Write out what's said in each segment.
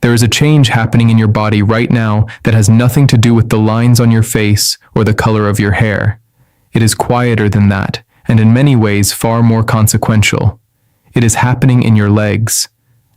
There is a change happening in your body right now that has nothing to do with the lines on your face or the color of your hair. It is quieter than that, and in many ways far more consequential. It is happening in your legs.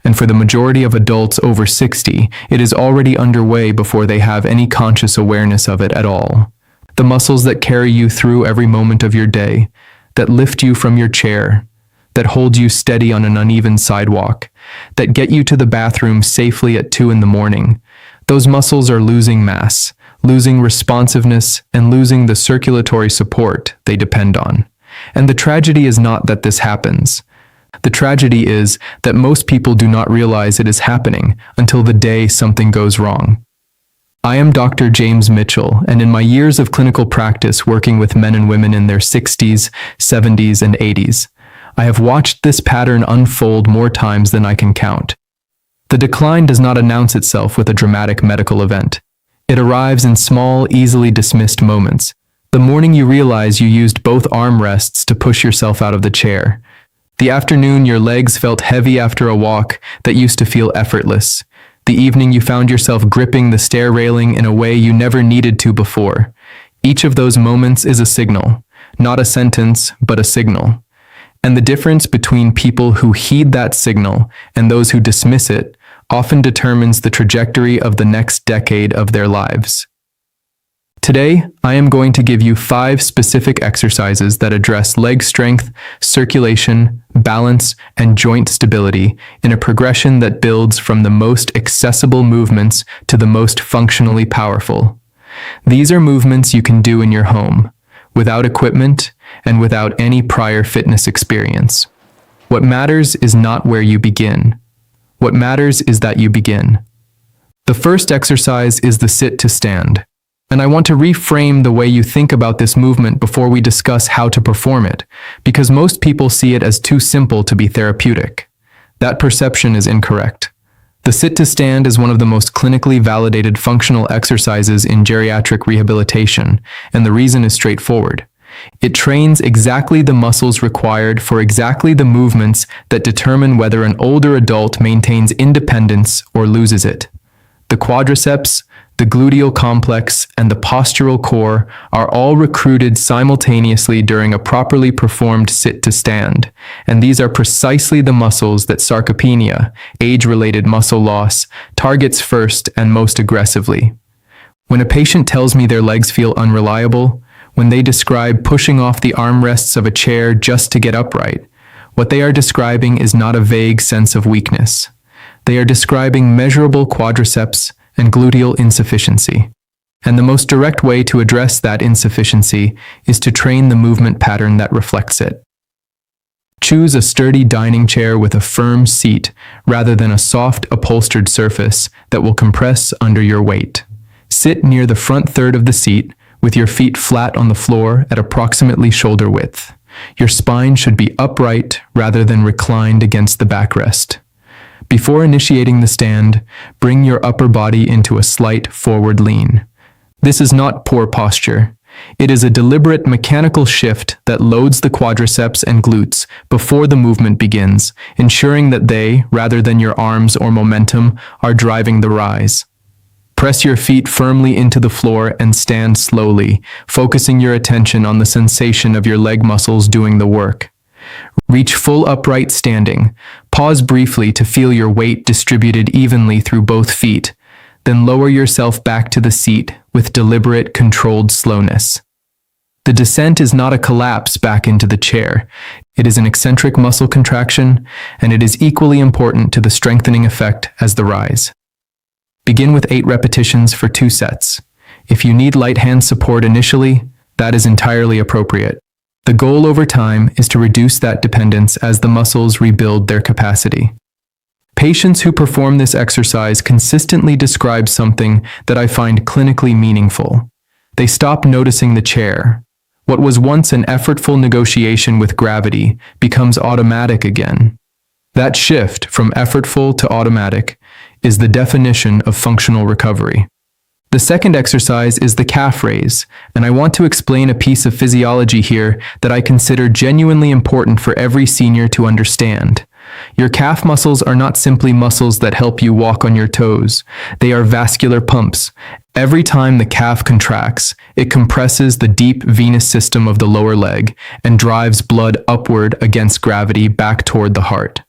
And for the majority of adults over 60, it is already underway before they have any conscious awareness of it at all. The muscles that carry you through every moment of your day, that lift you from your chair, that hold you steady on an uneven sidewalk, that get you to the bathroom safely at 2 a.m, those muscles are losing mass, losing responsiveness, and losing the circulatory support they depend on. And the tragedy is not that this happens. The tragedy is that most people do not realize it is happening until the day something goes wrong. I am Dr. James Mitchell, and in my years of clinical practice working with men and women in their 60s, 70s, and 80s, I have watched this pattern unfold more times than I can count. The decline does not announce itself with a dramatic medical event. It arrives in small, easily dismissed moments. The morning you realize you used both arm rests to push yourself out of the chair. The afternoon your legs felt heavy after a walk that used to feel effortless. The evening you found yourself gripping the stair railing in a way you never needed to before. Each of those moments is a signal, not a sentence, but a signal. And the difference between people who heed that signal and those who dismiss it often determines the trajectory of the next decade of their lives. Today, I am going to give you 5 specific exercises that address leg strength, circulation, balance, and joint stability in a progression that builds from the most accessible movements to the most functionally powerful. These are movements you can do in your home, without equipment and without any prior fitness experience. What matters is not where you begin. What matters is that you begin. The first exercise is the sit to stand. And I want to reframe the way you think about this movement before we discuss how to perform it, because most people see it as too simple to be therapeutic. That perception is incorrect. The sit to stand is one of the most clinically validated functional exercises in geriatric rehabilitation, and the reason is straightforward. It trains exactly the muscles required for exactly the movements that determine whether an older adult maintains independence or loses it. The quadriceps, the gluteal complex, and the postural core are all recruited simultaneously during a properly performed sit to stand, and these are precisely the muscles that sarcopenia, age-related muscle loss, targets first and most aggressively. When a patient tells me their legs feel unreliable, when they describe pushing off the armrests of a chair just to get upright, what they are describing is not a vague sense of weakness. They are describing measurable quadriceps and gluteal insufficiency. And the most direct way to address that insufficiency is to train the movement pattern that reflects it. Choose a sturdy dining chair with a firm seat rather than a soft upholstered surface that will compress under your weight. Sit near the front third of the seat with your feet flat on the floor at approximately shoulder width. Your spine should be upright rather than reclined against the backrest. Before initiating the stand, bring your upper body into a slight forward lean. This is not poor posture. It is a deliberate mechanical shift that loads the quadriceps and glutes before the movement begins, ensuring that they, rather than your arms or momentum, are driving the rise. Press your feet firmly into the floor and stand slowly, focusing your attention on the sensation of your leg muscles doing the work. Reach full upright standing. Pause briefly to feel your weight distributed evenly through both feet, then lower yourself back to the seat with deliberate, controlled slowness. The descent is not a collapse back into the chair. It is an eccentric muscle contraction, and it is equally important to the strengthening effect as the rise. Begin with 8 repetitions for 2 sets. If you need light hand support initially, that is entirely appropriate. The goal over time is to reduce that dependence as the muscles rebuild their capacity. Patients who perform this exercise consistently describe something that I find clinically meaningful. They stop noticing the chair. What was once an effortful negotiation with gravity becomes automatic again. That shift from effortful to automatic is the definition of functional recovery. The second exercise is the calf raise, and I want to explain a piece of physiology here that I consider genuinely important for every senior to understand. Your calf muscles are not simply muscles that help you walk on your toes. They are vascular pumps. Every time the calf contracts, it compresses the deep venous system of the lower leg and drives blood upward against gravity back toward the heart.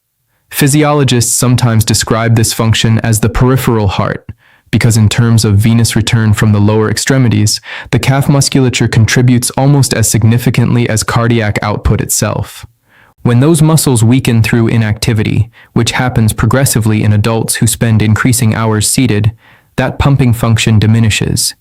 Physiologists sometimes describe this function as the peripheral heart, because in terms of venous return from the lower extremities, the calf musculature contributes almost as significantly as cardiac output itself. When those muscles weaken through inactivity, which happens progressively in adults who spend increasing hours seated, that pumping function diminishes.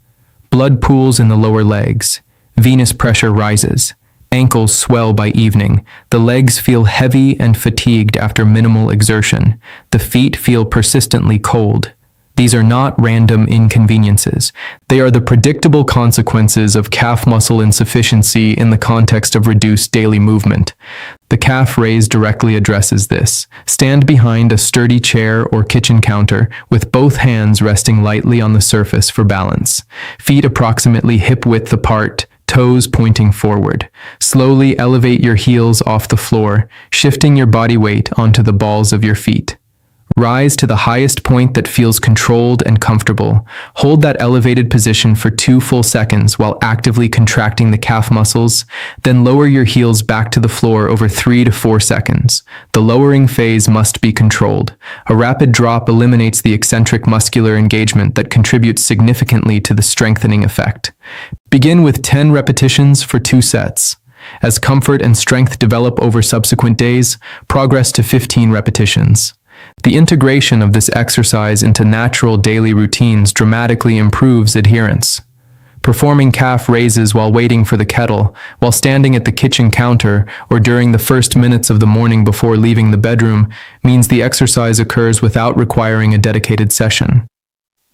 Blood pools in the lower legs, venous pressure rises, ankles swell by evening, the legs feel heavy and fatigued after minimal exertion, the feet feel persistently cold. These are not random inconveniences. They are the predictable consequences of calf muscle insufficiency in the context of reduced daily movement. The calf raise directly addresses this. Stand behind a sturdy chair or kitchen counter with both hands resting lightly on the surface for balance. Feet approximately hip-width apart, toes pointing forward. Slowly elevate your heels off the floor, shifting your body weight onto the balls of your feet. Rise to the highest point that feels controlled and comfortable. Hold that elevated position for 2 full seconds while actively contracting the calf muscles, then lower your heels back to the floor over 3 to 4 seconds. The lowering phase must be controlled. A rapid drop eliminates the eccentric muscular engagement that contributes significantly to the strengthening effect. Begin with 10 repetitions for 2 sets. As comfort and strength develop over subsequent days, progress to 15 repetitions. The integration of this exercise into natural daily routines dramatically improves adherence. Performing calf raises while waiting for the kettle, while standing at the kitchen counter, or during the first minutes of the morning before leaving the bedroom means the exercise occurs without requiring a dedicated session.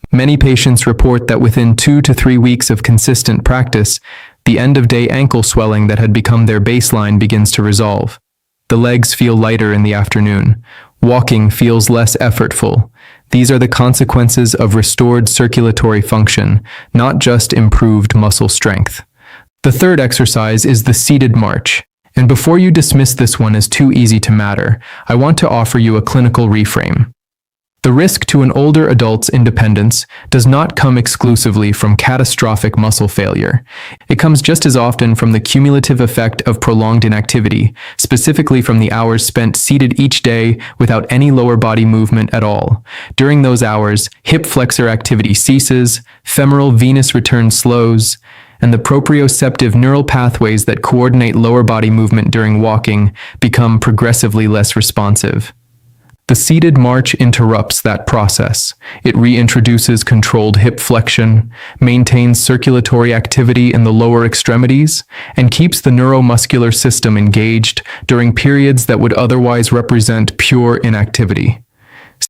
Many patients report that within 2 to 3 weeks of consistent practice, the end-of-day ankle swelling that had become their baseline begins to resolve. The legs feel lighter in the afternoon. Walking feels less effortful. These are the consequences of restored circulatory function, not just improved muscle strength. The third exercise is the seated march. And before you dismiss this one as too easy to matter, I want to offer you a clinical reframe. The risk to an older adult's independence does not come exclusively from catastrophic muscle failure. It comes just as often from the cumulative effect of prolonged inactivity, specifically from the hours spent seated each day without any lower body movement at all. During those hours, hip flexor activity ceases, femoral venous return slows, and the proprioceptive neural pathways that coordinate lower body movement during walking become progressively less responsive. The seated march interrupts that process. It reintroduces controlled hip flexion, maintains circulatory activity in the lower extremities, and keeps the neuromuscular system engaged during periods that would otherwise represent pure inactivity.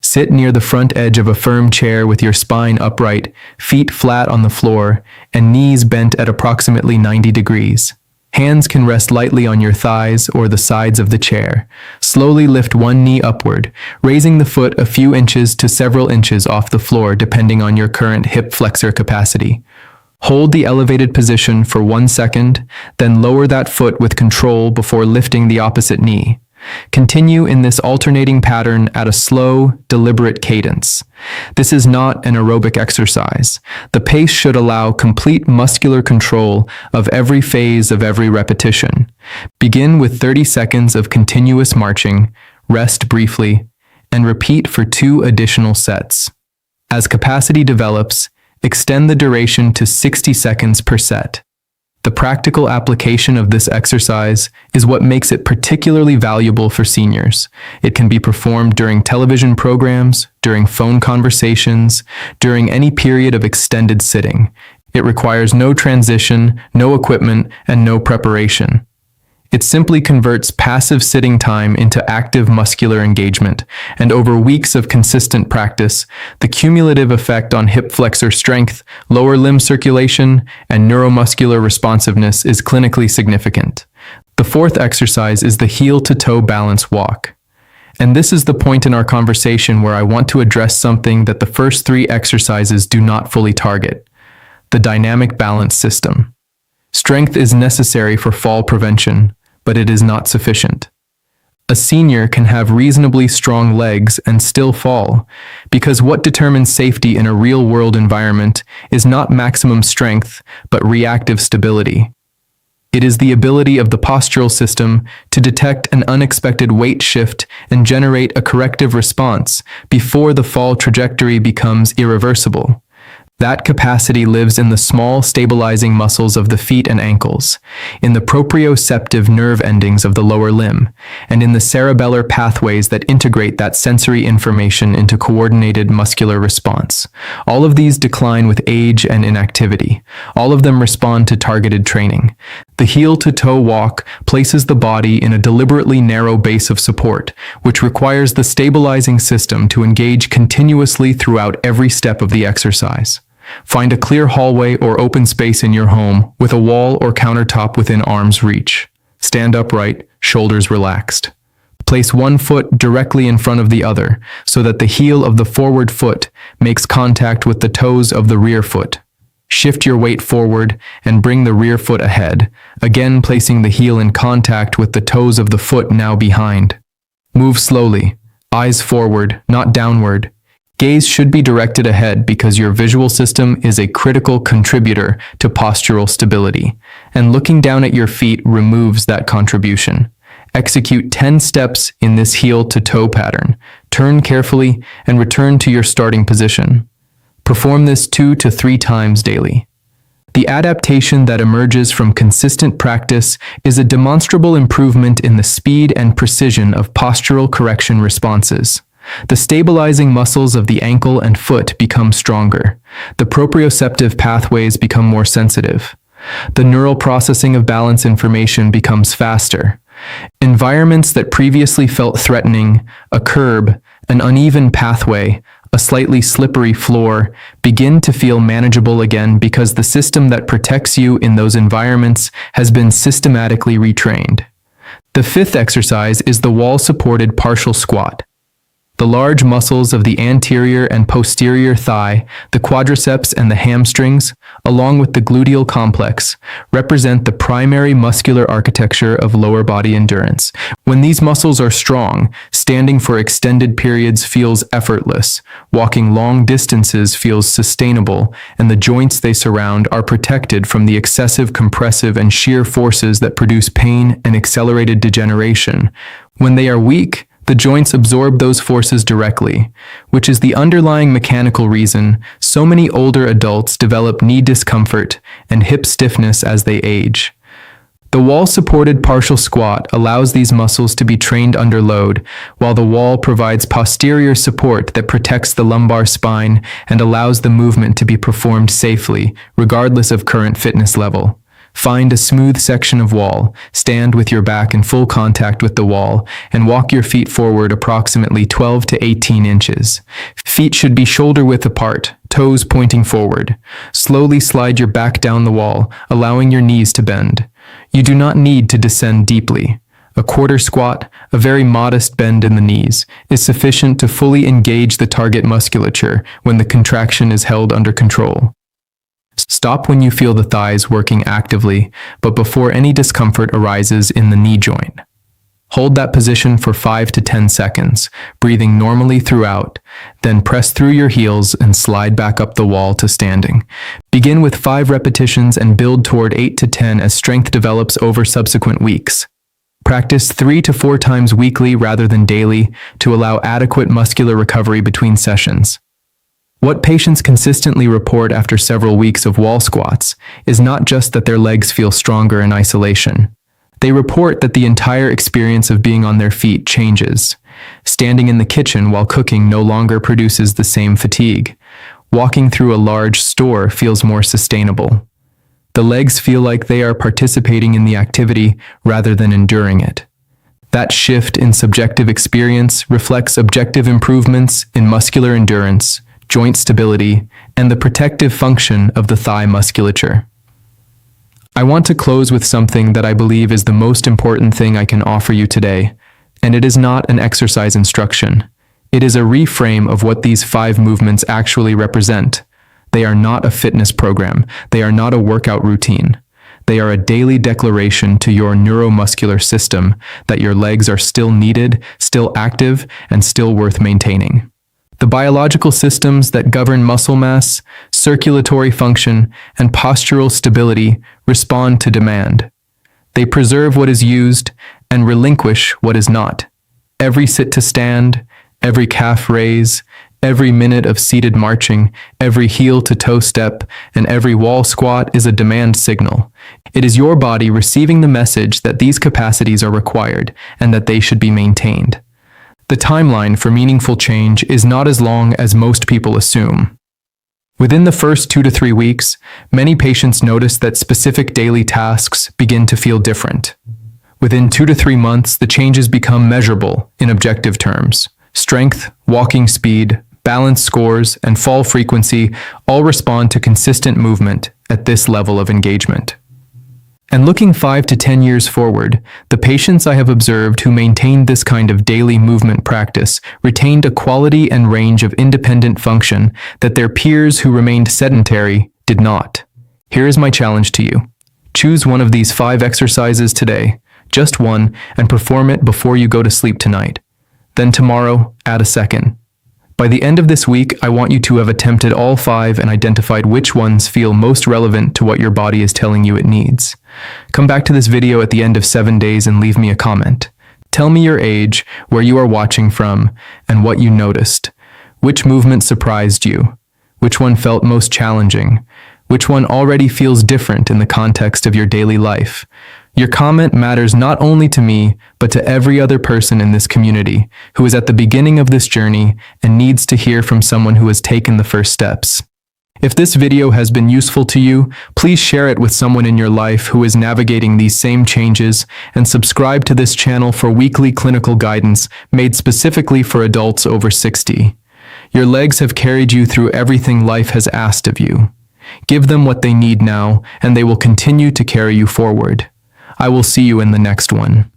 Sit near the front edge of a firm chair with your spine upright, feet flat on the floor, and knees bent at approximately 90 degrees. Hands can rest lightly on your thighs or the sides of the chair. Slowly lift one knee upward, raising the foot a few inches to several inches off the floor depending on your current hip flexor capacity. Hold the elevated position for 1 second, then lower that foot with control before lifting the opposite knee. Continue in this alternating pattern at a slow, deliberate cadence. This is not an aerobic exercise. The pace should allow complete muscular control of every phase of every repetition. Begin with 30 seconds of continuous marching, rest briefly, and repeat for 2 additional sets. As capacity develops, extend the duration to 60 seconds per set. The practical application of this exercise is what makes it particularly valuable for seniors. It can be performed during television programs, during phone conversations, during any period of extended sitting. It requires no transition, no equipment, and no preparation. It simply converts passive sitting time into active muscular engagement, and over weeks of consistent practice, the cumulative effect on hip flexor strength, lower limb circulation, and neuromuscular responsiveness is clinically significant. The fourth exercise is the heel-to-toe balance walk. And this is the point in our conversation where I want to address something that the first 3 exercises do not fully target: the dynamic balance system. Strength is necessary for fall prevention, but it is not sufficient. A senior can have reasonably strong legs and still fall, because what determines safety in a real-world environment is not maximum strength, but reactive stability. It is the ability of the postural system to detect an unexpected weight shift and generate a corrective response before the fall trajectory becomes irreversible. That capacity lives in the small, stabilizing muscles of the feet and ankles, in the proprioceptive nerve endings of the lower limb, and in the cerebellar pathways that integrate that sensory information into coordinated muscular response. All of these decline with age and inactivity. All of them respond to targeted training. The heel-to-toe walk places the body in a deliberately narrow base of support, which requires the stabilizing system to engage continuously throughout every step of the exercise. Find a clear hallway or open space in your home with a wall or countertop within arm's reach. Stand upright, shoulders relaxed. Place one foot directly in front of the other so that the heel of the forward foot makes contact with the toes of the rear foot. Shift your weight forward and bring the rear foot ahead, again placing the heel in contact with the toes of the foot now behind. Move slowly, eyes forward, not downward. Gaze should be directed ahead because your visual system is a critical contributor to postural stability, and looking down at your feet removes that contribution. Execute 10 steps in this heel-to-toe pattern. Turn carefully and return to your starting position. Perform this 2 to 3 times daily. The adaptation that emerges from consistent practice is a demonstrable improvement in the speed and precision of postural correction responses. The stabilizing muscles of the ankle and foot become stronger. The proprioceptive pathways become more sensitive. The neural processing of balance information becomes faster. Environments that previously felt threatening, a curb, an uneven pathway, a slightly slippery floor, begin to feel manageable again because the system that protects you in those environments has been systematically retrained. The fifth exercise is the wall-supported partial squat. The large muscles of the anterior and posterior thigh, the quadriceps and the hamstrings, along with the gluteal complex, represent the primary muscular architecture of lower body endurance. When these muscles are strong, standing for extended periods feels effortless, walking long distances feels sustainable, and the joints they surround are protected from the excessive compressive and shear forces that produce pain and accelerated degeneration. When they are weak, the joints absorb those forces directly, which is the underlying mechanical reason so many older adults develop knee discomfort and hip stiffness as they age. The wall-supported partial squat allows these muscles to be trained under load, while the wall provides posterior support that protects the lumbar spine and allows the movement to be performed safely, regardless of current fitness level. Find a smooth section of wall, stand with your back in full contact with the wall, and walk your feet forward approximately 12 to 18 inches. Feet should be shoulder width apart, toes pointing forward. Slowly slide your back down the wall, allowing your knees to bend. You do not need to descend deeply. A quarter squat, a very modest bend in the knees, is sufficient to fully engage the target musculature when the contraction is held under control. Stop when you feel the thighs working actively, but before any discomfort arises in the knee joint. Hold that position for 5 to 10 seconds, breathing normally throughout, then press through your heels and slide back up the wall to standing. Begin with 5 repetitions and build toward 8 to 10 as strength develops over subsequent weeks. Practice 3 to 4 times weekly rather than daily to allow adequate muscular recovery between sessions. What patients consistently report after several weeks of wall squats is not just that their legs feel stronger in isolation. They report that the entire experience of being on their feet changes. Standing in the kitchen while cooking no longer produces the same fatigue. Walking through a large store feels more sustainable. The legs feel like they are participating in the activity rather than enduring it. That shift in subjective experience reflects objective improvements in muscular endurance, joint stability, and the protective function of the thigh musculature. I want to close with something that I believe is the most important thing I can offer you today, and it is not an exercise instruction. It is a reframe of what these 5 movements actually represent. They are not a fitness program. They are not a workout routine. They are a daily declaration to your neuromuscular system that your legs are still needed, still active, and still worth maintaining. The biological systems that govern muscle mass, circulatory function, and postural stability respond to demand. They preserve what is used and relinquish what is not. Every sit to stand, every calf raise, every minute of seated marching, every heel to toe step, and every wall squat is a demand signal. It is your body receiving the message that these capacities are required and that they should be maintained. The timeline for meaningful change is not as long as most people assume. Within the first 2 to 3 weeks, many patients notice that specific daily tasks begin to feel different. Within 2 to 3 months, the changes become measurable in objective terms. Strength, walking speed, balance scores, and fall frequency all respond to consistent movement at this level of engagement. And looking 5 to 10 years forward, the patients I have observed who maintained this kind of daily movement practice retained a quality and range of independent function that their peers who remained sedentary did not. Here is my challenge to you. Choose one of these 5 exercises today, just one, and perform it before you go to sleep tonight. Then tomorrow, add a second. By the end of this week, I want you to have attempted all 5 and identified which ones feel most relevant to what your body is telling you it needs. Come back to this video at the end of 7 days and leave me a comment. Tell me your age, where you are watching from, and what you noticed. Which movement surprised you? Which one felt most challenging? Which one already feels different in the context of your daily life? Your comment matters not only to me, but to every other person in this community who is at the beginning of this journey and needs to hear from someone who has taken the first steps. If this video has been useful to you, please share it with someone in your life who is navigating these same changes, and subscribe to this channel for weekly clinical guidance made specifically for adults over 60. Your legs have carried you through everything life has asked of you. Give them what they need now, and they will continue to carry you forward. I will see you in the next one.